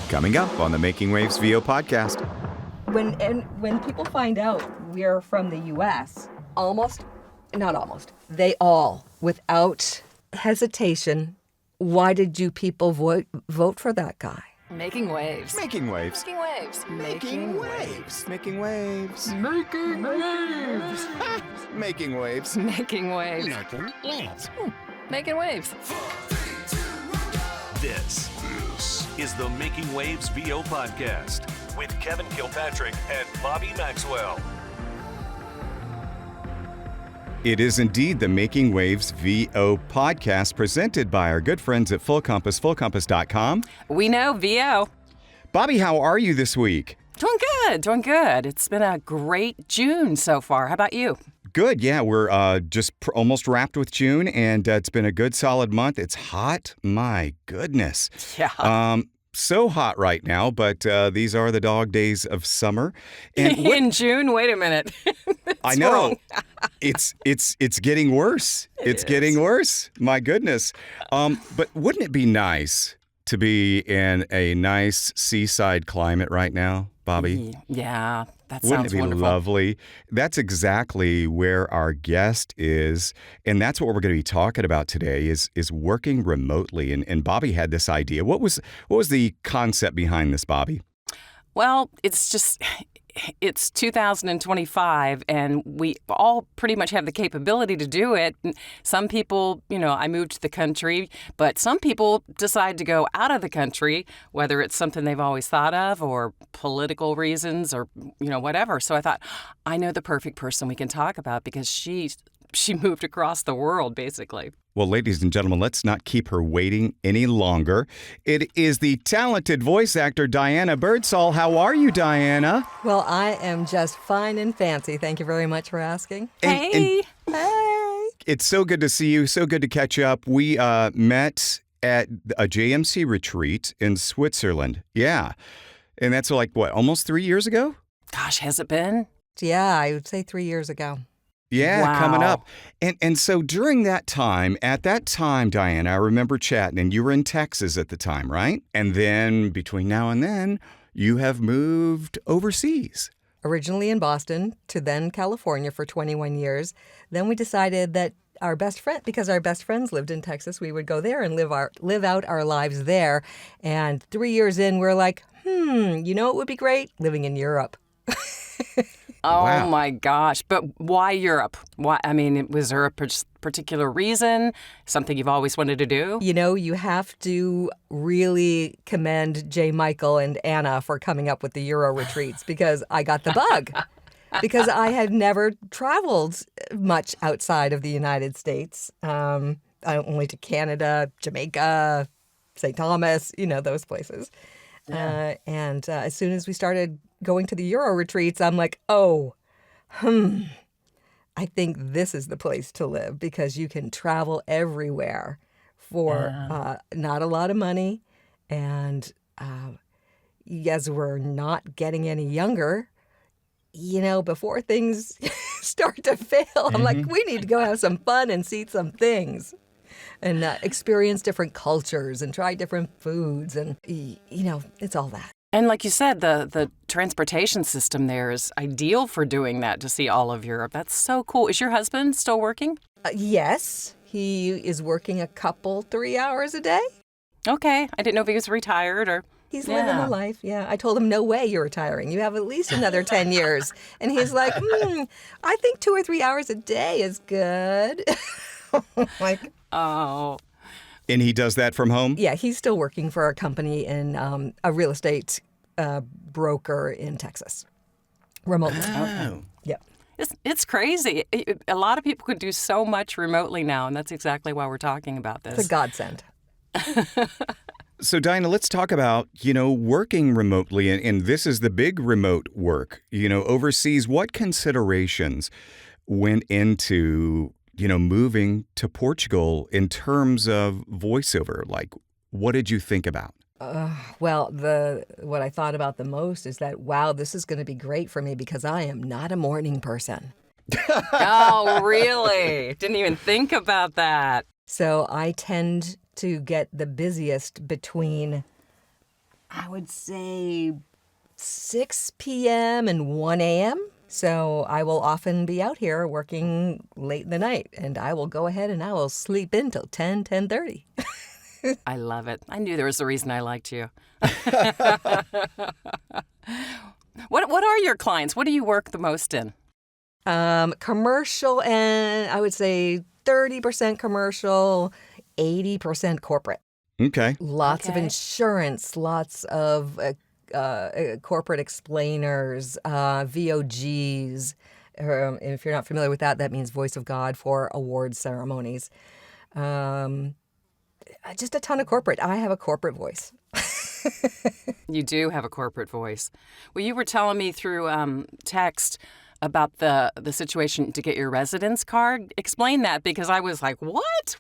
Coming up on the Making Waves VO podcast. When people find out we're from the U.S., they all, without hesitation, why did you people vote for that guy? Making waves. Making waves. Making waves. Making waves. Making waves. Making waves. Making waves. Making waves. Making waves. This is the Making Waves VO podcast with Kevin Kilpatrick and Bobby Maxwell. It is indeed the Making Waves VO podcast presented by our good friends at Full Compass, fullcompass.com. We know VO. Bobby, how are you this week? Doing good. It's been a great June so far. How about you? Good, yeah. We're just almost wrapped with June, and it's been a good solid month. It's hot. My goodness. Yeah. So hot right now, but these are the dog days of summer. And In June? Wait a minute. I know. Wrong. It's getting worse. It's getting worse. My goodness. But wouldn't it be nice to be in a nice seaside climate right now, Bobby? Yeah, that Wouldn't sounds it be wonderful. lovely? That's exactly where our guest is, and that's what we're going to be talking about today is working remotely. And Bobby had this idea. What was the concept behind this, Bobby? Well, it's 2025, and we all pretty much have the capability to do it. Some people, I moved to the country, but some people decide to go out of the country, whether it's something they've always thought of or political reasons or, whatever. So I thought, I know the perfect person we can talk about because she moved across the world, basically. Well, ladies and gentlemen, let's not keep her waiting any longer. It is the talented voice actor Diana Birdsall. How are you, Diana? Well, I am just fine and fancy. Thank you very much for asking. Hey. Hey. It's so good to see you. So good to catch up. We met at a JMC retreat in Switzerland. Yeah. And that's almost 3 years ago? Gosh, has it been? Yeah, I would say 3 years ago. Yeah, Wow. coming up. And so during that time, Diana, I remember chatting, and you were in Texas at the time, right? And then between now and then, you have moved overseas. Originally in Boston to then California for 21 years. Then we decided that because our best friends lived in Texas, we would go there and live out our lives there. And 3 years in, we're like, it would be great living in Europe. Oh, Wow. my gosh. But why Europe? Why? I mean, was there a particular reason? Something you've always wanted to do? You have to really commend J. Michael and Anna for coming up with the Euro retreats because I got the bug. Because I had never traveled much outside of the United States, only to Canada, Jamaica, St. Thomas, those places. Yeah. And as soon as we started going to the Euro retreats, I'm like, I think this is the place to live because you can travel everywhere for not a lot of money. And as we're not getting any younger, before things start to fail, I'm like, we need to go have some fun and see some things and experience different cultures and try different foods. And, it's all that. And like you said, the transportation system there is ideal for doing that, to see all of Europe. That's so cool. Is your husband still working? Yes, he is working 3 hours a day. Okay. I didn't know if he was retired or... He's living a life, yeah. I told him, no way you're retiring. You have at least another 10 years. And he's like, I think 2 or 3 hours a day is good. Oh. And he does that from home? Yeah, he's still working for a company in a real estate broker in Texas, remotely. Oh. Yep. It's crazy. A lot of people could do so much remotely now, and that's exactly why we're talking about this. It's a godsend. So, Diana, let's talk about, working remotely. And this is the big remote work, overseas. What considerations went into, moving to Portugal in terms of voiceover? Like, what did you think about? Well, what I thought about the most is that, wow, this is going to be great for me because I am not a morning person. Oh, really? Didn't even think about that. So I tend to get the busiest between I would say 6 p.m. and 1 a.m. So I will often be out here working late in the night, and I will go ahead and I will sleep in till 10:30. I love it. I knew there was a reason I liked you. What are your clients? What do you work the most in? Commercial, and I would say 30% commercial, 80% corporate. Okay. Lots of insurance, lots of corporate explainers, VOGs. If you're not familiar with that, that means Voice of God for award ceremonies. Just a ton of corporate. I have a corporate voice. You do have a corporate voice. Well, you were telling me through text about the situation to get your residence card. Explain that, because I was like, what?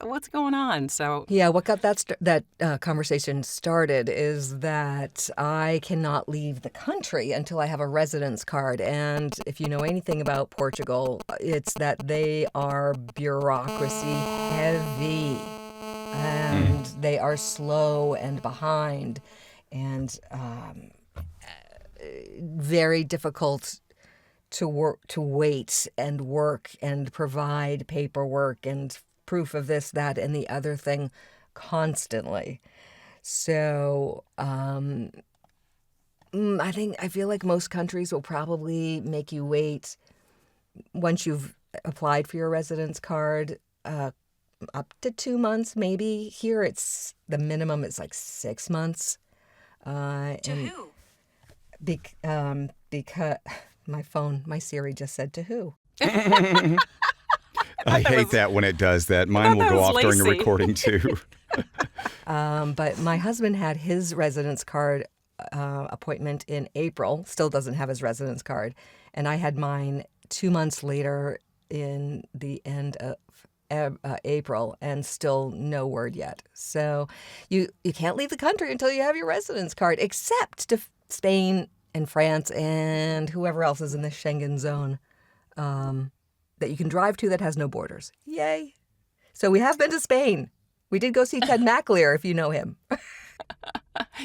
What's going on? So Yeah, what got that conversation started is that I cannot leave the country until I have a residence card. And if you know anything about Portugal, it's that they are bureaucracy heavy. And they are slow and behind and very difficult to wait and work and provide paperwork and proof of this, that, and the other thing constantly. So I feel like most countries will probably make you wait once you've applied for your residence card up to 2 months, maybe. Here, it's the minimum is like 6 months. To who? Because my Siri just said to who. I hate that when it does that. Mine will go off during a recording too. But my husband had his residence card appointment in April. Still doesn't have his residence card, and I had mine 2 months later in the end of April, and still no word yet. So you can't leave the country until you have your residence card, except to Spain and France and whoever else is in the Schengen zone that you can drive to that has no borders. Yay! So we have been to Spain. We did go see Ted McAleer, if you know him.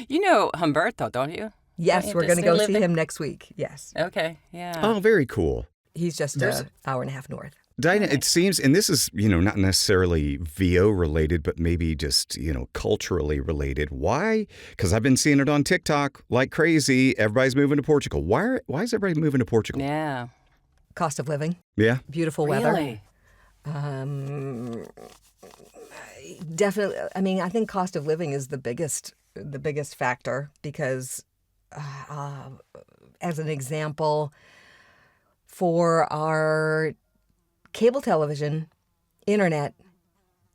You know Humberto, don't you? Yes, we're going to go see him next week. Yes. Okay, yeah. Oh, very cool. He's just an hour and a half north. Diana, it seems, and this is, not necessarily VO related, but maybe just, culturally related. Why? Because I've been seeing it on TikTok like crazy. Everybody's moving to Portugal. Why is everybody moving to Portugal? Yeah. Cost of living. Yeah. Beautiful Really? weather. Definitely. I mean, I think cost of living is the biggest factor because, as an example, for our cable television, internet,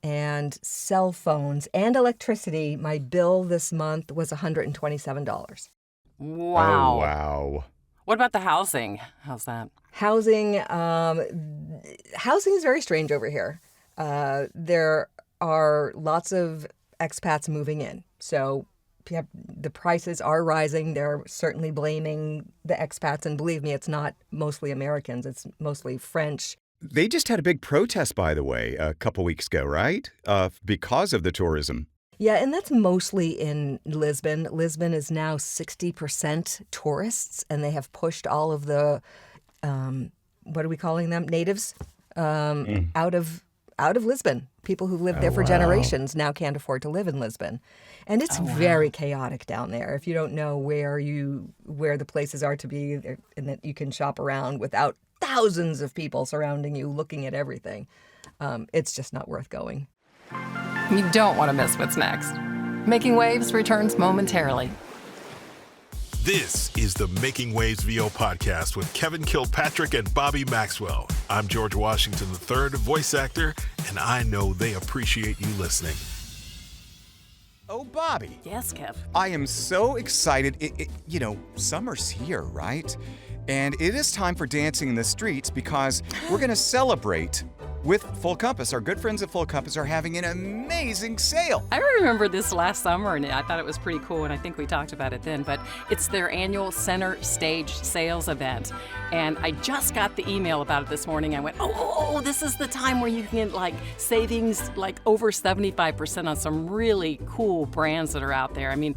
and cell phones and electricity, my bill this month was $127. Wow. Oh, wow. What about the housing? How's that? Housing is very strange over here. There are lots of expats moving in, so the prices are rising. They're certainly blaming the expats, and believe me, it's not mostly Americans. It's mostly French. They just had a big protest, by the way, a couple weeks ago, right? Because of the tourism. Yeah, and that's mostly in Lisbon. Lisbon is now 60% tourists, and they have pushed all of the, what are we calling them, natives, out of Lisbon. People who've lived there for generations now can't afford to live in Lisbon. And it's very chaotic down there. If you don't know where the places are to be and that you can shop around without thousands of people surrounding you looking at everything, it's just not worth going. You don't want to miss what's next. Making Waves returns momentarily. This is the Making Waves VO podcast with Kevin Kilpatrick and Bobby Maxwell. I'm George Washington III, voice actor, and I know they appreciate you listening. Oh, Bobby. Yes, Kev. I am so excited. Summer's here, right? And it is time for dancing in the streets because we're going to celebrate with Full Compass. Our good friends at Full Compass are having an amazing sale. I remember this last summer, and I thought it was pretty cool, and I think we talked about it then, but it's their annual Center Stage Sales event. And I just got the email about it this morning. I went, this is the time where you can get savings over 75% on some really cool brands that are out there. I mean,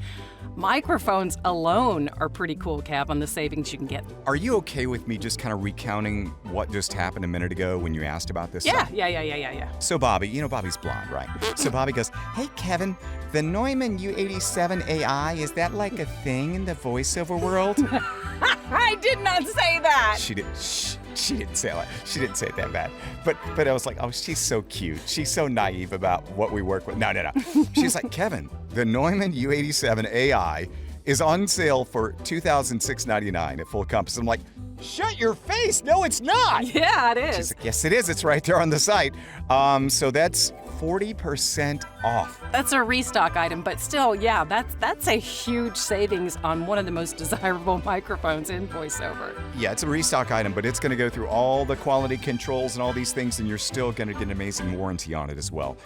microphones alone are pretty cool, Kev, on the savings you can get. Are you okay with me just kind of recounting what just happened a minute ago when you asked about this? Yeah. So Bobby, Bobby's blonde, right? So Bobby goes, hey, Kevin, the Neumann U87 AI, is that like a thing in the voiceover world? I did not say that. She didn't say it. She didn't say it that bad. But I was like, oh, she's so cute. She's so naive about what we work with. No. She's like, Kevin, the Neumann U87 AI is on sale for $2,699 at Full Compass. I'm like, shut your face. No, it's not. Yeah, it is. She's like, yes, it is. It's right there on the site. So that's 40% off. That's a restock item, but still, yeah, that's a huge savings on one of the most desirable microphones in voiceover. Yeah, it's a restock item, but it's going to go through all the quality controls and all these things, and you're still going to get an amazing warranty on it as well.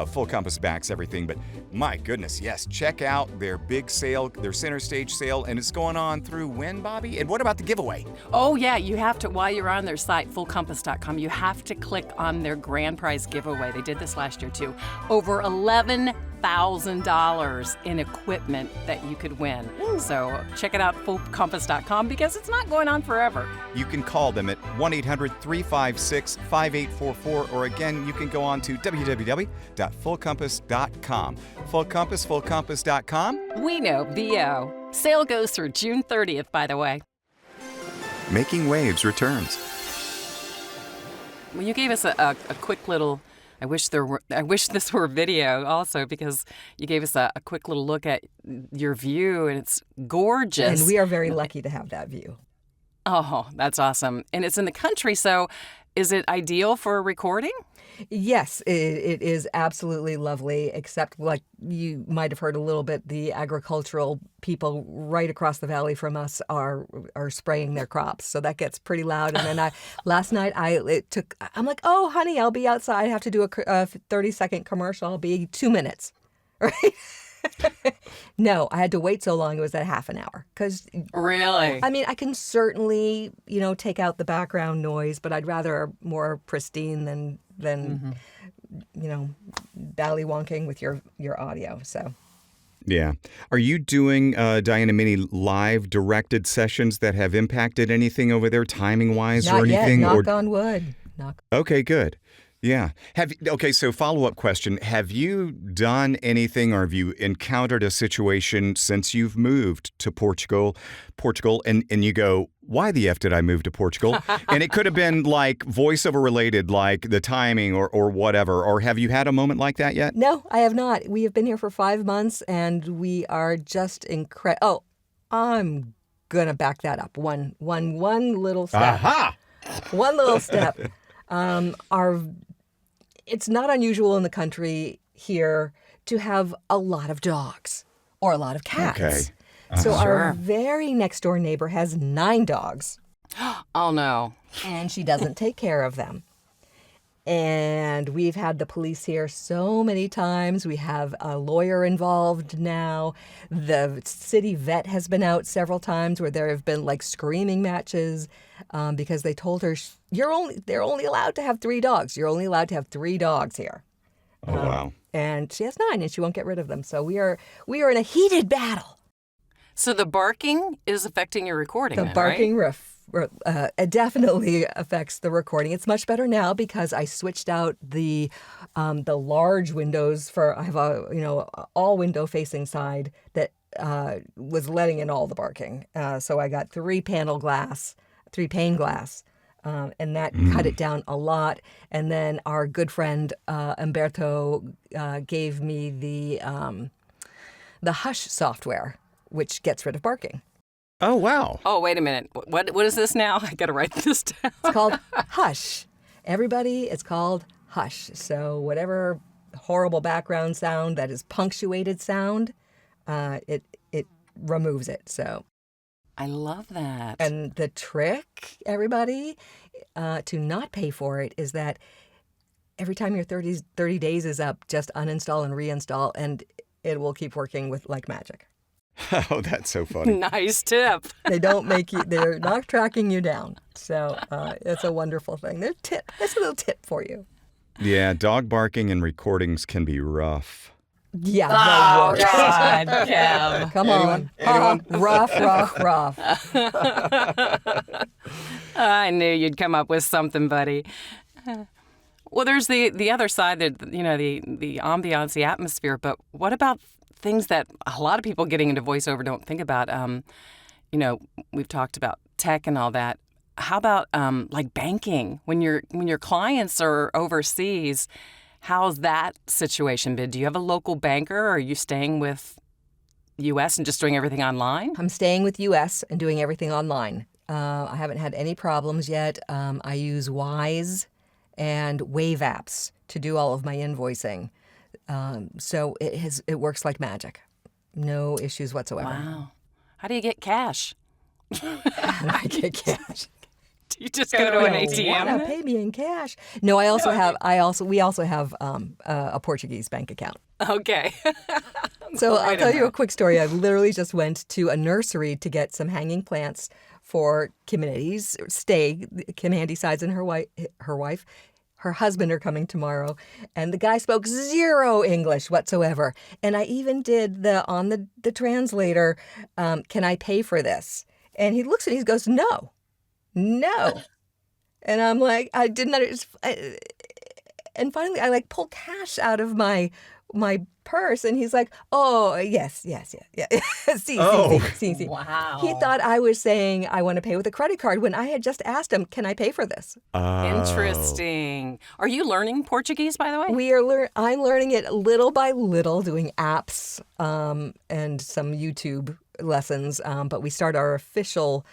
Full Compass backs everything, but my goodness, yes, check out their big sale, their center stage sale, and it's going on through when, Bobby? And what about the giveaway? Oh, yeah, you have to, while you're on their site, fullcompass.com, you have to click on their grand prize giveaway. They did this last year, too. Over $11,000 in equipment that you could win. So check it out, fullcompass.com, because it's not going on forever. You can call them at 1-800-356-5844, or again, you can go on to www.fullcompass.com. Fullcompass.com. We know, VO. Sale goes through June 30th, by the way. Making Waves returns. Well, you gave us a quick little... I wish this were video also, because you gave us a quick little look at your view, and it's gorgeous. And we are very lucky to have that view. Oh, that's awesome. And it's in the country, so is it ideal for recording? Yes, it is absolutely lovely, except like you might have heard a little bit, the agricultural people right across the valley from us are spraying their crops. So that gets pretty loud. And then last night I'm like, oh, honey, I'll be outside. I have to do a 30-second commercial. I'll be 2 minutes. Right? No, I had to wait so long. It was at half an hour. Really? I mean, I can certainly, take out the background noise, but I'd rather more pristine than ballywonking with your audio. So. Yeah. Are you doing, Diana, many live directed sessions that have impacted anything over there timing-wise or anything? Not yet. Knock on wood. Okay, good. Yeah. So follow-up question. Have you done anything, or have you encountered a situation since you've moved to Portugal, and you go, why the F did I move to Portugal? And it could have been like voiceover related, like the timing or whatever. Or have you had a moment like that yet? No, I have not. We have been here for 5 months, and we are just incredible. Oh, I'm going to back that up. One little step. Aha! One little step. It's not unusual in the country here to have a lot of dogs or a lot of cats. Okay. So our very next door neighbor has 9 dogs. Oh, no. And she doesn't take care of them. And we've had the police here so many times. We have a lawyer involved now. The city vet has been out several times where there have been like screaming matches because they told her they're only allowed to have 3 dogs. You're only allowed to have 3 dogs here. Oh, wow. And she has 9, and she won't get rid of them. So we are in a heated battle. So the barking is affecting your recording. The barking it definitely affects the recording. It's much better now because I switched out the large windows for. I have a all window facing side that was letting in all the barking. So I got 3 pane glass, and that cut it down a lot. And then our good friend Umberto gave me the Hush software, which gets rid of barking. Oh, wow. Oh, wait a minute. What is this now? I got to write this down. It's called Hush. Everybody, it's called Hush. So whatever horrible background sound that is punctuated sound, it removes it. So I love that. And the trick, everybody, to not pay for it is that every time your 30 days is up, just uninstall and reinstall, and it will keep working with like magic. Oh, that's so funny. Nice tip. They're not tracking you down. So it's a wonderful thing. That's a little tip for you. Yeah, dog barking and recordings can be rough. Yeah, Oh, the worst. God, Kev. Come on. Rough. I knew you'd come up with something, buddy. Well, there's the other side, that the ambiance, the atmosphere. But what about things that a lot of people getting into voiceover don't think about? We've talked about tech and all that. How about like banking? When your clients are overseas, how's that situation been? Do you have a local banker, or are you staying with U.S. and just doing everything online? I'm staying with U.S. and doing everything online. I haven't had any problems yet. I use Wise and Wave apps to do all of my invoicing. So it works like magic. No issues whatsoever. Wow. How do you get cash? I get cash. Do you just go to an Wanna ATM? pay me in cash? No, we also have a Portuguese bank account. Okay. So I'll tell you a quick story. I literally just went to a nursery to get some hanging plants for Kim and Eddie's stay. Kim Handysides and her wife, her husband are coming tomorrow, and the guy spoke zero English whatsoever. And I even did on the translator, can I pay for this? And he looks at me, he goes, no. And I'm like, I didn't understand. And finally, I pulled cash out of my purse, and he's like, "Oh, yes. See. Wow. He thought I was saying I want to pay with a credit card when I had just asked him, "Can I pay for this?" Interesting. Are you learning Portuguese, by the way? I'm learning it little by little, doing apps and some YouTube lessons. But we start our official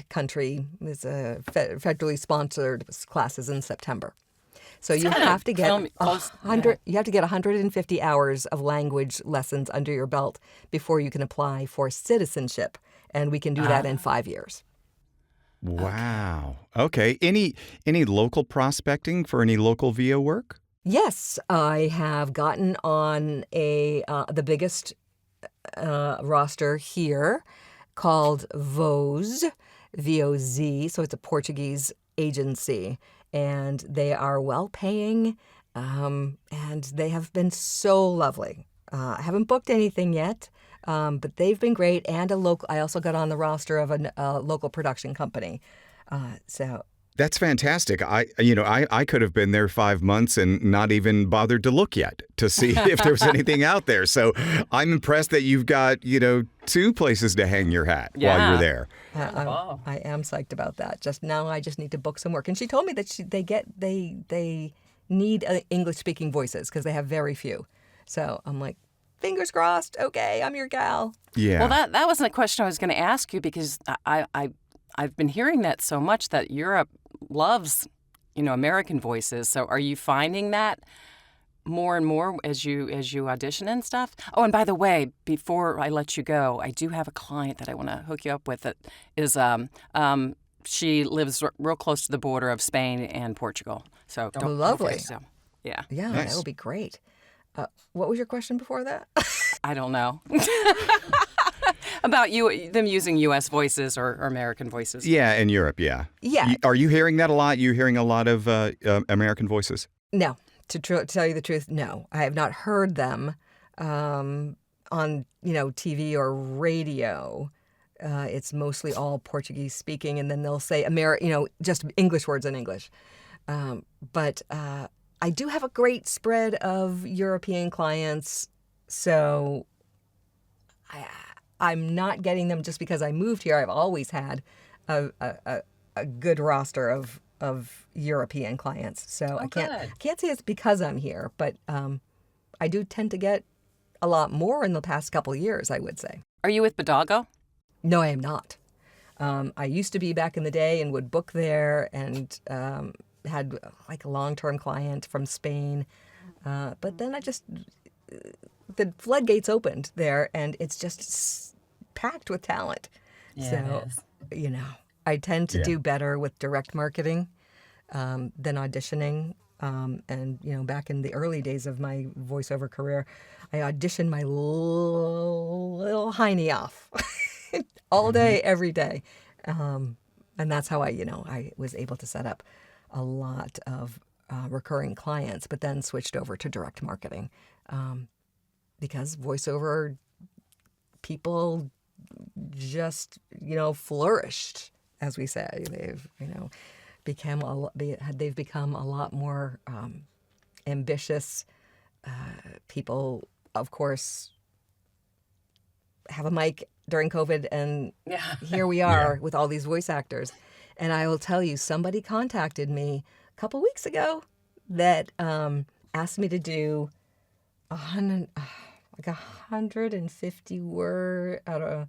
country is a federally sponsored classes in September. So you have to get 150 hours of language lessons under your belt before you can apply for citizenship, and we can do that in 5 years. Wow. Okay. Any local prospecting for any local VO work? Yes, I have gotten on the biggest roster here, called Voz, V-O-Z. So it's a Portuguese agency, and they are well-paying, and they have been so lovely. I haven't booked anything yet, but they've been great. And I also got on the roster of a local production company. That's fantastic. I could have been there 5 months and not even bothered to look yet to see if there was anything out there. So I'm impressed that you've got, 2 places to hang your hat while you're there. I am psyched about that. Just now, I just need to book some work. And she told me that they need English-speaking voices because they have very few. So I'm like, fingers crossed. Okay, I'm your gal. Yeah. Well, that wasn't a question I was going to ask you, because I've been hearing that so much, that Europe loves, American voices. So are you finding that more and more as you audition and stuff? Oh, and by the way, before I let you go, I do have a client that I want to hook you up with that is she lives real close to the border of Spain and Portugal. So lovely. So, yeah. Yeah, Nice. that would be great. What was your question before that? I don't know. About them using U.S. voices or American voices. Yeah, in Europe, yeah. Yeah. Are you hearing that a lot? You hearing a lot of American voices? No. To tell you the truth, no. I have not heard them on TV or radio. It's mostly all Portuguese speaking, and then they'll say just English words in English. But I do have a great spread of European clients, so I'm not getting them just because I moved here. I've always had a good roster of European clients, so I can't say it's because I'm here, but I do tend to get a lot more in the past couple of years, I would say. Are you with Bodago? No, I am not. I used to be back in the day and would book there, and had a long-term client from Spain, but then the floodgates opened there, and it's just packed with talent. Yeah, so, it is. I tend to do better with direct marketing than auditioning. And, back in the early days of my voiceover career, I auditioned my little hiney off all day, every day. And that's how I was able to set up a lot of recurring clients, but then switched over to direct marketing because voiceover people just, flourished, as we say. They've, they've become a lot more ambitious. People, of course, have a mic during COVID, and here we are with all these voice actors. And I will tell you, somebody contacted me a couple weeks ago that asked me to do 150 word a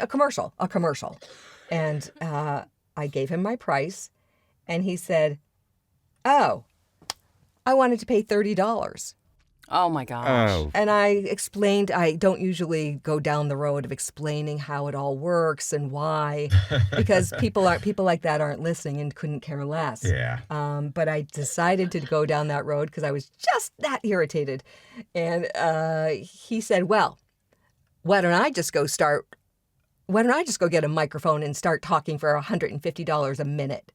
commercial. And I gave him my price, and he said, "Oh, I wanted to pay $30." Oh my gosh. Oh, And I explained, I don't usually go down the road of explaining how it all works and why, because people like that aren't listening and couldn't care less. yeah. But I decided to go down that road because I was just that irritated. And he said, "Well, why don't I just go get a microphone and start talking for $150 a minute?"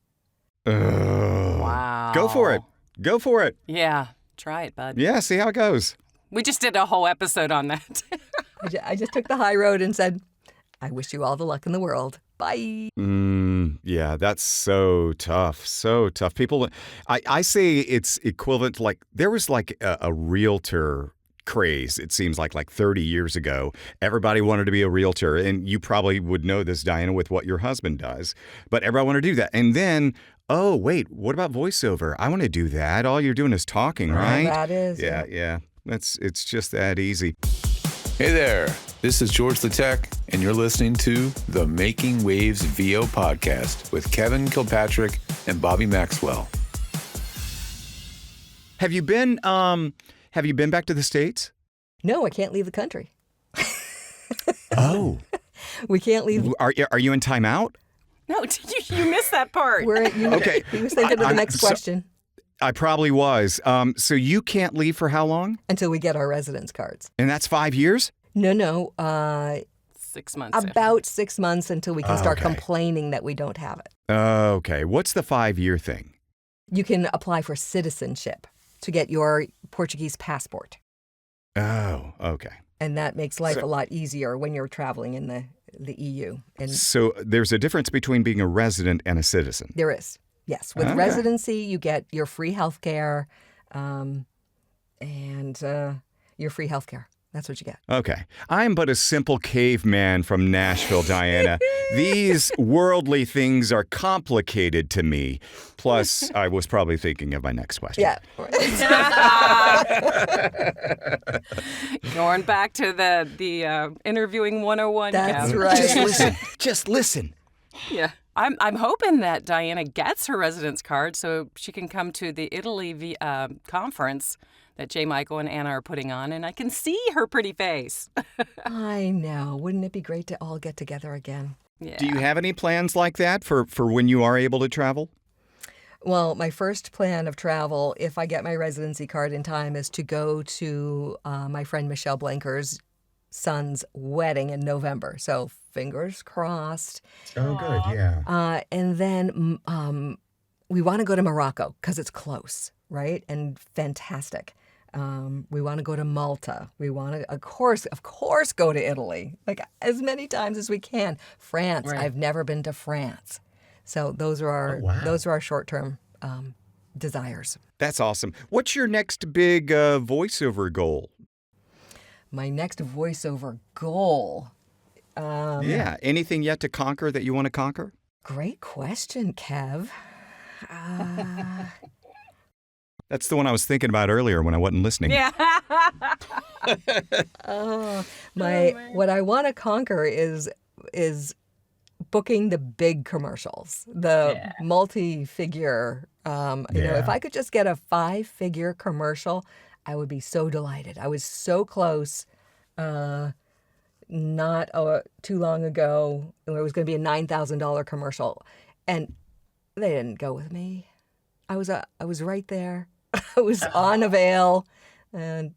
Wow. Go for it. Go for it. Yeah. Try it, bud. Yeah, see how it goes. We just did a whole episode on that. I just took the high road and said, "I wish you all the luck in the world. Bye." Yeah, that's so tough. So tough. People, I say it's equivalent to there was a realtor craze, it seems like 30 years ago. Everybody wanted to be a realtor. And you probably would know this, Diana, with what your husband does. But everybody wanted to do that. And then, oh, wait, what about voiceover? I want to do that. All you're doing is talking, right? That is. Yeah. It's just that easy. Hey there, this is George the Tech, and you're listening to the Making Waves VO podcast with Kevin Kilpatrick and Bobby Maxwell. Have you been back to the States? No, I can't leave the country. Oh. We can't leave. Are you in timeout? No, you missed that part. Okay. He was thinking of the next question. I probably was. So you can't leave for how long? Until we get our residence cards. And that's 5 years? No. 6 months. About 6 months until we can start Okay. complaining that we don't have it. Okay. What's the 5-year thing? You can apply for citizenship to get your Portuguese passport. Oh, okay. And that makes life a lot easier when you're traveling in the EU. And So there's a difference between being a resident and a citizen. there is. Yes. With Okay. residency, you get your free health care and your free health care. That's what you get. Okay. I'm but a simple caveman from Nashville, Diana. These worldly things are complicated to me. Plus, I was probably thinking of my next question. Yeah. Going back to the interviewing 101. That's Kev. right. Just listen. Yeah. I'm hoping that Diana gets her residence card so she can come to the Italy conference that J. Michael and Anna are putting on, and I can see her pretty face. I know. Wouldn't it be great to all get together again? Yeah. Do you have any plans like that for when you are able to travel? Well, my first plan of travel, if I get my residency card in time, is to go to my friend Michelle Blanker's son's wedding in November. So fingers crossed. Oh, good. Yeah. And then we want to go to Morocco because it's close, right? And fantastic. We want to go to Malta. We want to, of course, go to Italy, like as many times as we can. France. Right. I've never been to France. So those are our short-term desires. That's awesome. What's your next big voiceover goal? My next voiceover goal. Yeah. Anything yet to conquer that you want to conquer? Great question, Kev. That's the one I was thinking about earlier when I wasn't listening. Yeah. What I want to conquer is booking the big commercials, the multi-figure. If I could just get a 5-figure commercial, I would be so delighted. I was so close. Not too long ago, where it was going to be a $9,000 commercial, and they didn't go with me. I was right there. I was on a veil, and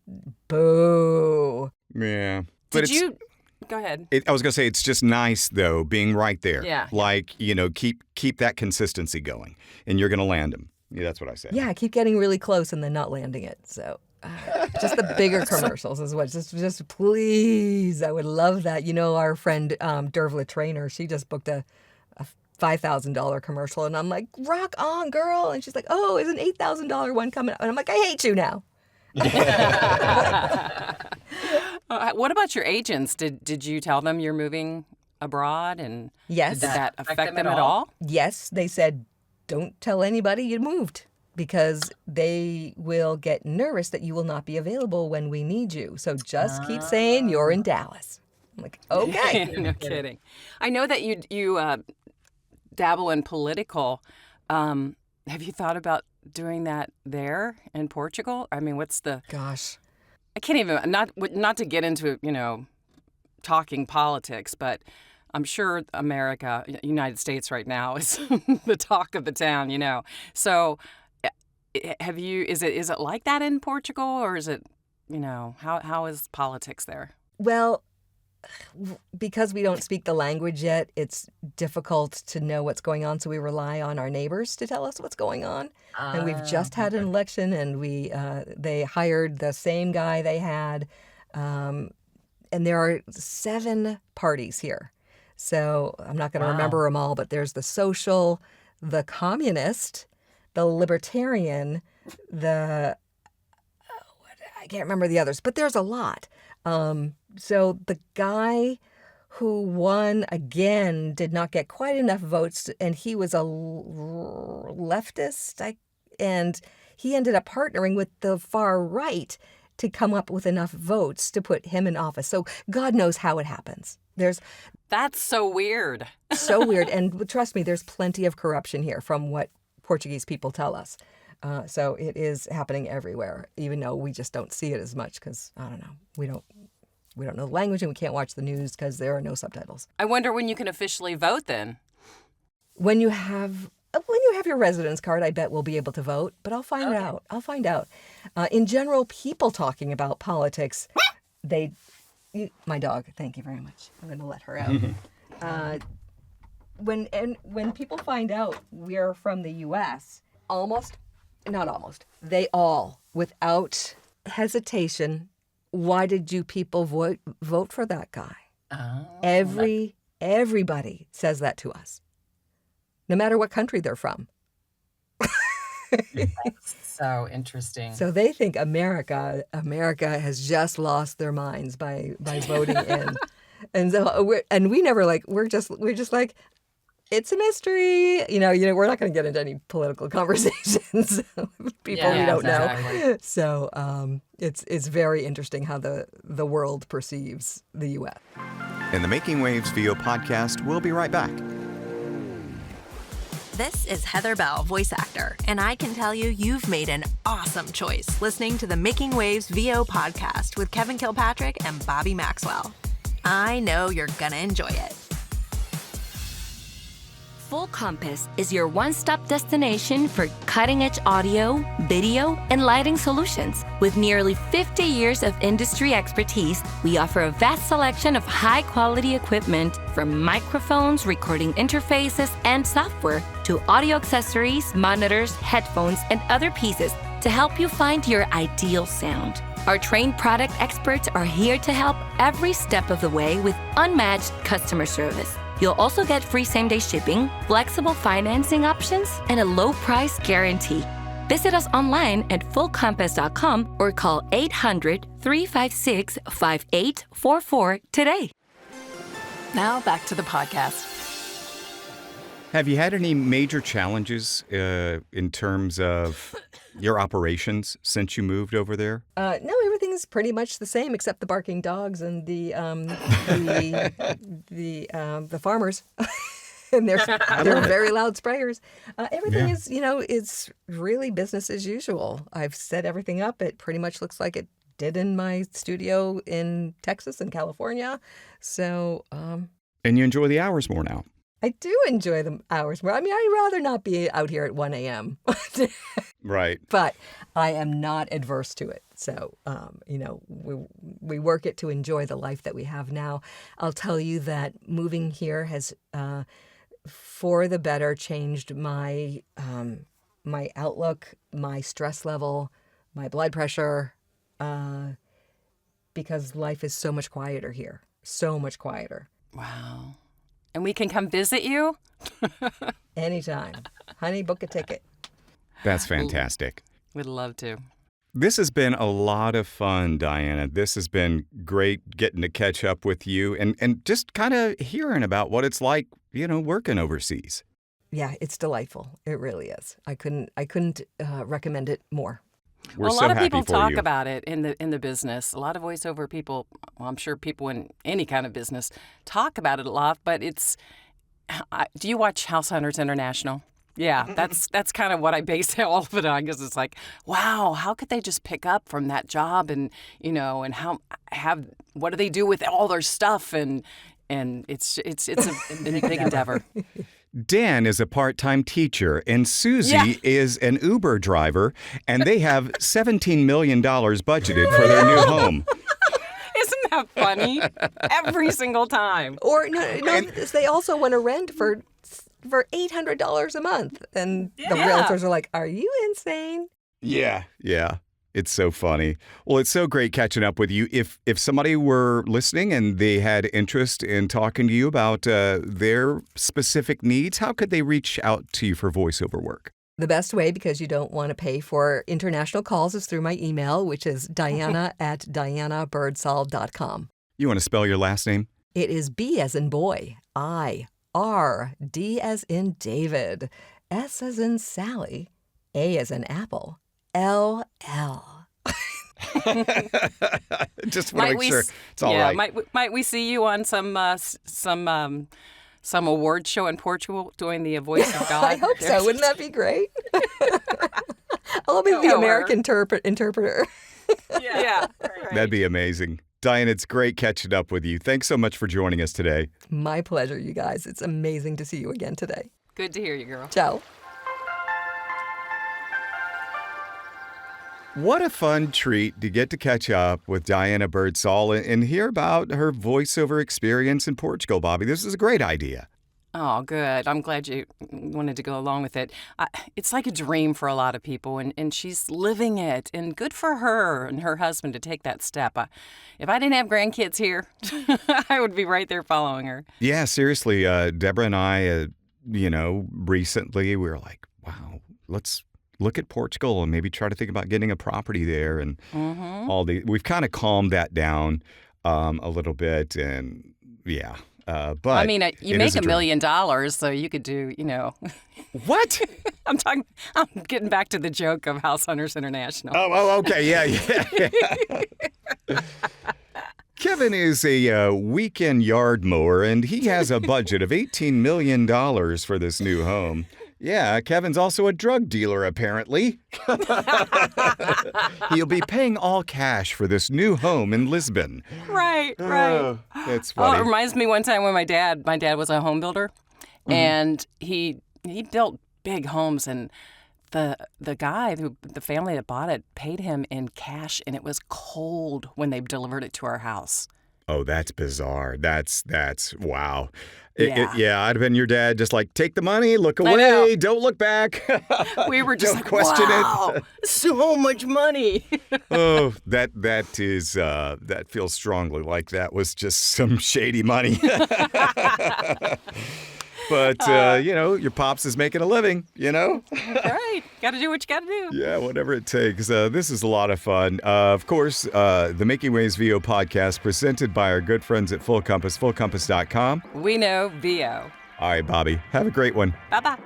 boo. Yeah. But Did you Go ahead. I was going to say, it's just nice, though, being right there. Yeah. Like, keep that consistency going, and you're going to land them. Yeah, that's what I say. Yeah, keep getting really close and then not landing it. So just the bigger commercials is what. Just please, I would love that. Our friend Dervla Trainer, she just booked a $5,000 commercial, and I'm like, rock on, girl. And she's like, oh, is an $8,000 one coming up? And I'm like, I hate you now. What about your agents? Did you tell them you're moving abroad, and Yes. did that affect them at all? Yes, they said, don't tell anybody you moved because they will get nervous that you will not be available when we need you. So just keep saying you're in Dallas. I'm like, okay. No kidding. I know that you dabble in political. Have you thought about doing that there in Portugal? I mean, what's the... Gosh. I can't even, not to get into, talking politics, but I'm sure America, United States right now is the talk of the town, So is it like that in Portugal, or is it, how is politics there? Well, because we don't speak the language yet, it's difficult to know what's going on. So we rely on our neighbors to tell us what's going on. And we've just had an election, and they hired the same guy they had. And there are 7 parties here. So I'm not going to remember them all, but there's the social, the communist, the libertarian, I can't remember the others, but there's a lot. So the guy who won again did not get quite enough votes, and he was a leftist, and he ended up partnering with the far right to come up with enough votes to put him in office. So God knows how it happens. That's so weird. So weird. And trust me, there's plenty of corruption here from what Portuguese people tell us. So it is happening everywhere, even though we just don't see it as much because, I don't know, we don't know the language and we can't watch the news because there are no subtitles. I wonder when you can officially vote then. When you have your residence card, I bet we'll be able to vote, but I'll find out. I'll find out. In general, people talking about politics, my dog, thank you very much. I'm going to let her out. When people find out we're from the U.S., they all, without hesitation, why did you people vote for that guy? Everybody says that to us, no matter what country they're from. That's so interesting. So they think America has just lost their minds by voting in, and so we never we're just like, it's a mystery, we're not going to get into any political conversations with people we don't know. So it's very interesting how the world perceives the U.S. In the Making Waves VO podcast, we'll be right back. This is Heather Bell, voice actor, and I can tell you've made an awesome choice listening to the Making Waves VO podcast with Kevin Kilpatrick and Bobby Maxwell. I know you're gonna enjoy it. Full Compass is your one-stop destination for cutting-edge audio, video, and lighting solutions. With nearly 50 years of industry expertise, we offer a vast selection of high-quality equipment, from microphones, recording interfaces, and software, to audio accessories, monitors, headphones, and other pieces to help you find your ideal sound. Our trained product experts are here to help every step of the way with unmatched customer service. You'll also get free same-day shipping, flexible financing options, and a low price guarantee. Visit us online at fullcompass.com or call 800-356-5844 today. Now back to the podcast. Have you had any major challenges in terms of your operations since you moved over there? No, everything is pretty much the same except the barking dogs and the farmers. And they're very loud sprayers. Everything is, it's really business as usual. I've set everything up. It pretty much looks like it did in my studio in Texas and California. So. And you enjoy the hours more now? I do enjoy the hours more. I mean, I'd rather not be out here at 1 a.m. Right. But I am not adverse to it. So, we work it to enjoy the life that we have now. I'll tell you that moving here has, for the better, changed my my outlook, my stress level, my blood pressure, because life is so much quieter here. So much quieter. Wow. And we can come visit you? Anytime. Honey, book a ticket. That's fantastic. We'd love to. This has been a lot of fun, Diana. This has been great getting to catch up with you and just kind of hearing about what it's like, working overseas. Yeah, it's delightful. It really is. I couldn't recommend it more. We're a so lot of happy people for talk you. about it in the business. A lot of voiceover people, well, I'm sure people in any kind of business talk about it a lot, but it's, do you watch House Hunters International? Yeah, that's kind of what I base all of it on, because it's like, wow, how could they just pick up from that job and, and what do they do with all their stuff? And it's a big endeavor. Dan is a part-time teacher, and Susie is an Uber driver, and they have $17 million budgeted for their new home. Isn't that funny? Every single time. Or no, they also want to rent for $800 a month, and the realtors are like, "Are you insane?" Yeah. It's so funny. Well, it's so great catching up with you. If somebody were listening and they had interest in talking to you about their specific needs, how could they reach out to you for voiceover work? The best way, because you don't want to pay for international calls, is through my email, which is diana@dianabirdsall.com. You want to spell your last name? It is B as in boy, I-R, D as in David, S as in Sally, A as in apple, L-L. Just want to make sure it's all right. Might we see you on some award show in Portugal doing the voice of God? I hope so. Wouldn't that be great? I'll be the American interpreter. Yeah. That'd be amazing. Diana, it's great catching up with you. Thanks so much for joining us today. My pleasure, you guys. It's amazing to see you again today. Good to hear you, girl. Ciao. What a fun treat to get to catch up with Diana Birdsall and hear about her voiceover experience in Portugal, Bobby. This is a great idea. Oh, good. I'm glad you wanted to go along with it. It's like a dream for a lot of people, and she's living it. And good for her and her husband to take that step. If I didn't have grandkids here, I would be right there following her. Yeah, seriously. Deborah and I, recently we were like, wow, let's look at Portugal and maybe try to think about getting a property there and we've kind of calmed that down a little bit, and yeah. But I mean, you make $1 million, so you could do, What? I'm getting back to the joke of House Hunters International. Oh, okay, yeah. Kevin is a weekend yard mower, and he has a budget of $18 million for this new home. Yeah, Kevin's also a drug dealer, apparently. He'll be paying all cash for this new home in Lisbon. Right. That's funny. Oh, it reminds me one time when my dad was a home builder, and he built big homes, and the guy, the family that bought it, paid him in cash, and it was cold when they delivered it to our house. Oh, that's bizarre. That's wow. Yeah. I'd have been your dad, just like, take the money, look away, don't look back. We were just don't like, question wow, it. So much money. Oh, that feels strongly like that was just some shady money. But, your pops is making a living, All right. Got to do what you got to do. Yeah, whatever it takes. This is a lot of fun. Of course, the Making Waves VO podcast presented by our good friends at Full Compass, fullcompass.com. We know VO. All right, Bobby. Have a great one. Bye-bye.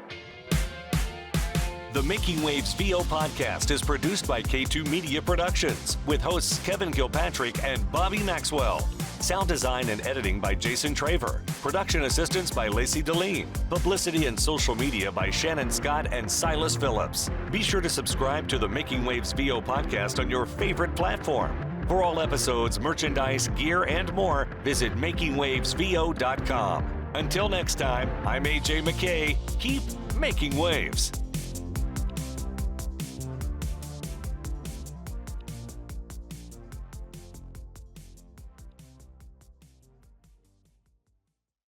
The Making Waves VO podcast is produced by K2 Media Productions with hosts Kevin Kilpatrick and Bobby Maxwell. Sound design and editing by Jason Traver. Production assistance by Lacey Deline. Publicity and social media by Shannon Scott and Silas Phillips. Be sure to subscribe to the Making Waves VO podcast on your favorite platform. For all episodes, merchandise, gear, and more, visit makingwavesvo.com. Until next time, I'm AJ McKay. Keep making waves.